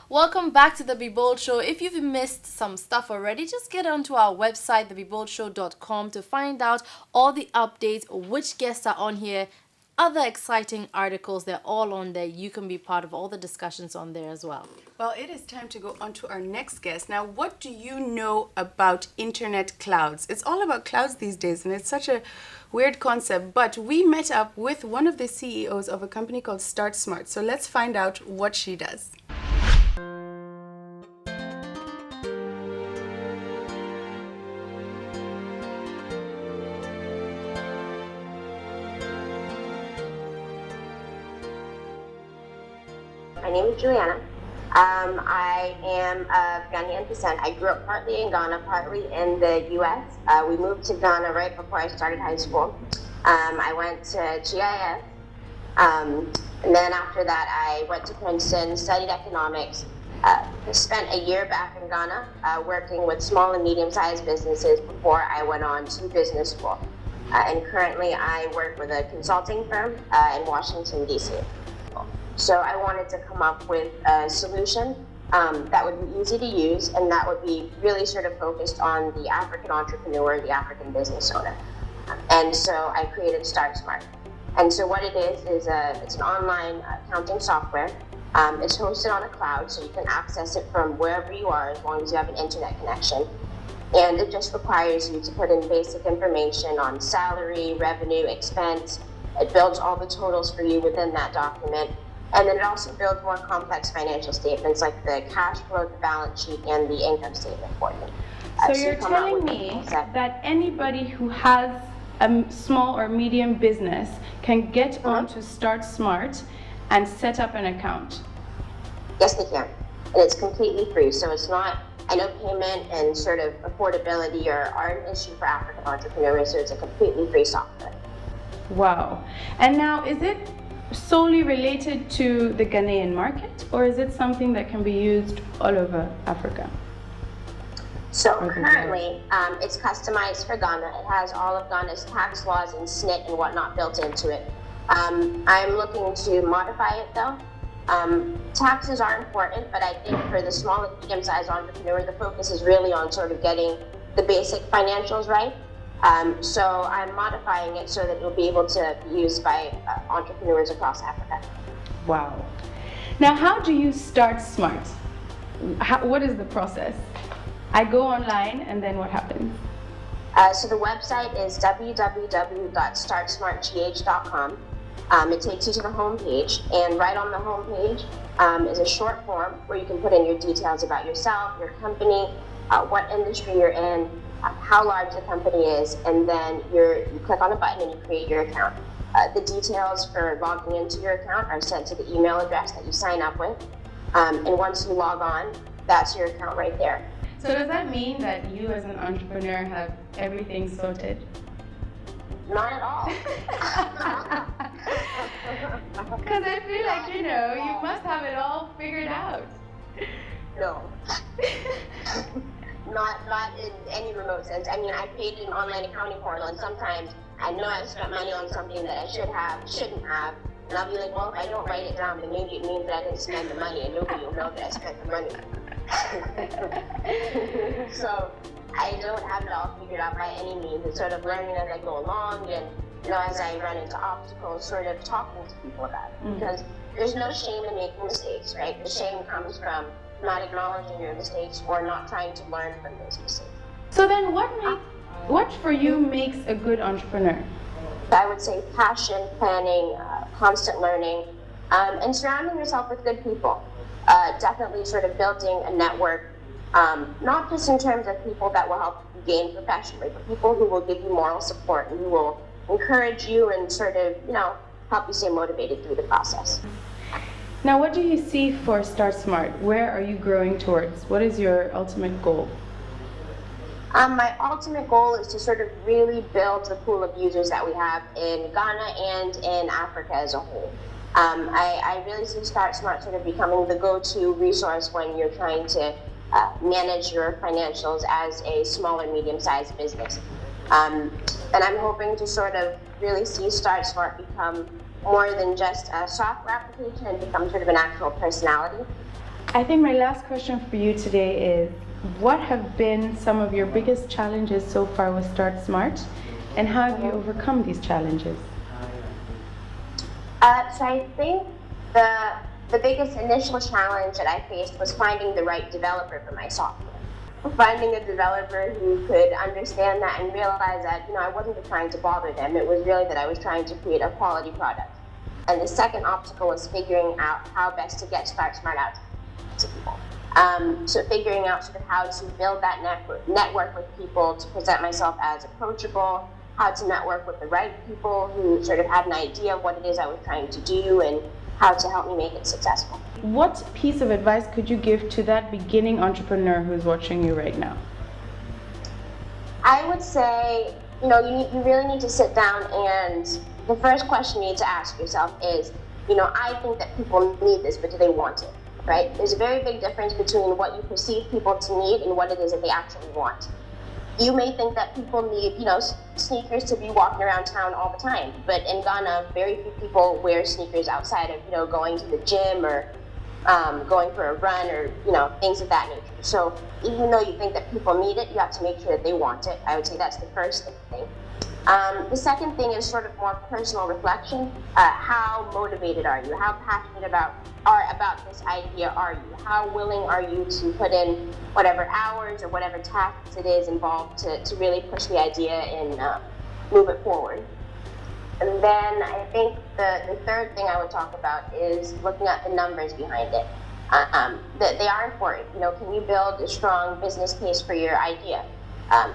Welcome back to the Be Bold Show. If you've missed some stuff already, just get onto our website, thebeboldshow.com, to find out all the updates, which guests are on here, other exciting articles. They're all on there. You can be part of all the discussions on there as well. Well, it is time to go on to our next guest. Now, what do you know about internet clouds? It's all about clouds these days, and it's such a weird concept. But we met up with one of the CEOs of a company called Start Smart. So let's find out what she does. My name is Juliana. I am of Ghanaian descent. I grew up partly in Ghana, partly in the US. We moved to Ghana right before I started high school. I went to GIS, and then after that I went to Princeton, studied economics, spent a year back in Ghana working with small and medium-sized businesses before I went on to business school. And currently I work with a consulting firm in Washington, D.C. So I wanted to come up with a solution that would be easy to use and that would be really sort of focused on the African entrepreneur, the African business owner. And so I created Start Smart. And so what it is it's an online accounting software. It's hosted on a cloud, so you can access it from wherever you are as long as you have an internet connection. And it just requires you to put in basic information on salary, revenue, expense. It builds all the totals for you within that document. And then it also builds more complex financial statements like the cash flow, the balance sheet, and the income statement for you. So you're telling me that anybody who has a small or medium business can get onto Start Smart and set up an account? Yes, they can. And it's completely free. So it's not, I know payment and sort of affordability are an issue for African entrepreneurs, so it's a completely free software. Wow. And now, is it solely related to the Ghanaian market, or is it something that can be used all over Africa? So currently, it's customized for Ghana. It has all of Ghana's tax laws and SNIT and whatnot built into it. I'm looking to modify it though. Taxes are important, but I think for the small and medium-sized entrepreneur, the focus is really on sort of getting the basic financials right. So I'm modifying it so that it will be able to be used by entrepreneurs across Africa. Wow. Now, how do you start Smart? What is the process? I go online, and then what happens? So the website is www.startsmartgh.com. It takes you to the home page, and right on the home page is a short form where you can put in your details about yourself, your company, what industry you're in, how large the company is, and then you click on a button and you create your account. The details for logging into your account are sent to the email address that you sign up with, and once you log on, that's your account right there. So does that mean that you as an entrepreneur have everything sorted? Not at all. Because I feel like, you must have it all figured out. No. Not in any remote sense. I mean, I paid an online accounting portal, and sometimes I know I've spent money on something that I shouldn't have, and I'll be like, well, if I don't write it down, then maybe it means that I didn't spend the money, and nobody will know that I spent the money. So I don't have it all figured out by any means. It's sort of learning as I go along, and as I run into obstacles, sort of talking to people about it. Because there's no shame in making mistakes, right? The shame comes from not acknowledging your mistakes or not trying to learn from those mistakes. So then what for you makes a good entrepreneur? I would say passion, planning, constant learning, and surrounding yourself with good people. Definitely sort of building a network, not just in terms of people that will help you gain professionally, but people who will give you moral support and who will encourage you and sort of, help you stay motivated through the process. Now, what do you see for Start Smart? Where are you growing towards? What is your ultimate goal? My ultimate goal is to sort of really build the pool of users that we have in Ghana and in Africa as a whole. I really see Start Smart sort of becoming the go-to resource when you're trying to manage your financials as a small or medium-sized business. And I'm hoping to sort of really see Start Smart become more than just a software application and become sort of an actual personality. I think my last question for you today is, what have been some of your biggest challenges so far with Start Smart, and how have you overcome these challenges? So I think the biggest initial challenge that I faced was finding the right developer for my software. Finding a developer who could understand that and realize that, I wasn't just trying to bother them. It was really that I was trying to create a quality product. And the second obstacle was figuring out how best to get Start Smart out to people. So figuring out sort of how to build that network with people, to present myself as approachable, how to network with the right people who sort of had an idea of what it is I was trying to do, and how to help me make it successful. What piece of advice could you give to that beginning entrepreneur who's watching you right now? I would say, you really need to sit down, and the first question you need to ask yourself is, I think that people need this, but do they want it, right? There's a very big difference between what you perceive people to need and what it is that they actually want. You may think that people need, sneakers to be walking around town all the time, but in Ghana, very few people wear sneakers outside of, going to the gym or going for a run or, things of that nature. So even though you think that people need it, you have to make sure that they want it. I would say that's the first thing. The second thing is sort of more personal reflection. How motivated are you? How passionate about this idea are you? How willing are you to put in whatever hours or whatever tasks it is involved to really push the idea and move it forward? And then I think the third thing I would talk about is looking at the numbers behind it. That they are important. Can you build a strong business case for your idea?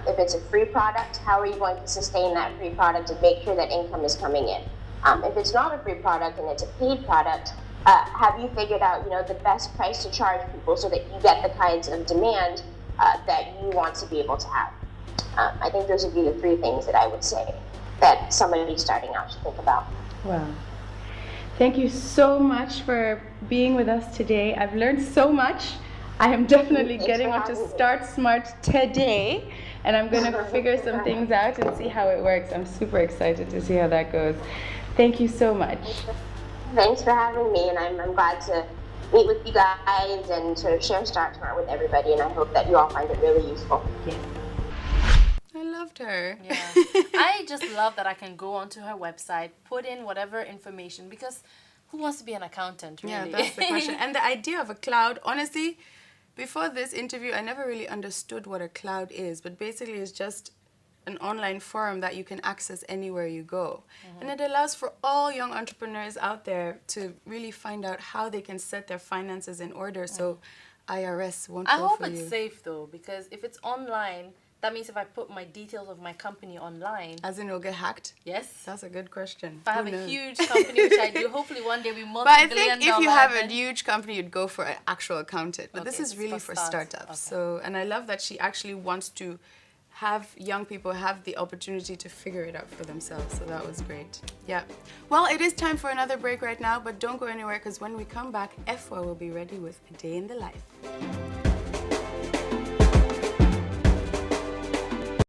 If it's a free product, how are you going to sustain that free product and make sure that income is coming in? If it's not a free product and it's a paid product, have you figured out, the best price to charge people so that you get the kinds of demand that you want to be able to have? I think those would be the three things that I would say that somebody starting out should think about. Wow. Thank you so much for being with us today. I've learned so much. I am definitely getting onto Start Smart today, and I'm going to figure some things out and see how it works. I'm super excited to see how that goes. Thank you so much. Thanks for having me, and I'm glad to meet with you guys and sort of share Start Smart with everybody, and I hope that you all find it really useful. Yes. I loved her. Yeah. I just love that I can go onto her website, put in whatever information, because who wants to be an accountant, really? Yeah, that's the question. And the idea of a cloud, honestly, before this interview, I never really understood what a cloud is, but basically it's just an online forum that you can access anywhere you go. And it allows for all young entrepreneurs out there to really find out how they can set their finances in order so IRS won't go for you. I hope it's safe, though, because if it's online, that means if I put my details of my company online... As in it'll get hacked? Yes. That's a good question. If I have a huge company, which I do, hopefully one day we multi-billion But I think if you have a huge company, you'd go for an actual accountant. But this is really for startups. Okay. So, and I love that she actually wants to have young people have the opportunity to figure it out for themselves. So that was great. Yeah. Well, it is time for another break right now, but don't go anywhere, because when we come back, Efwa will be ready with A Day in the Life.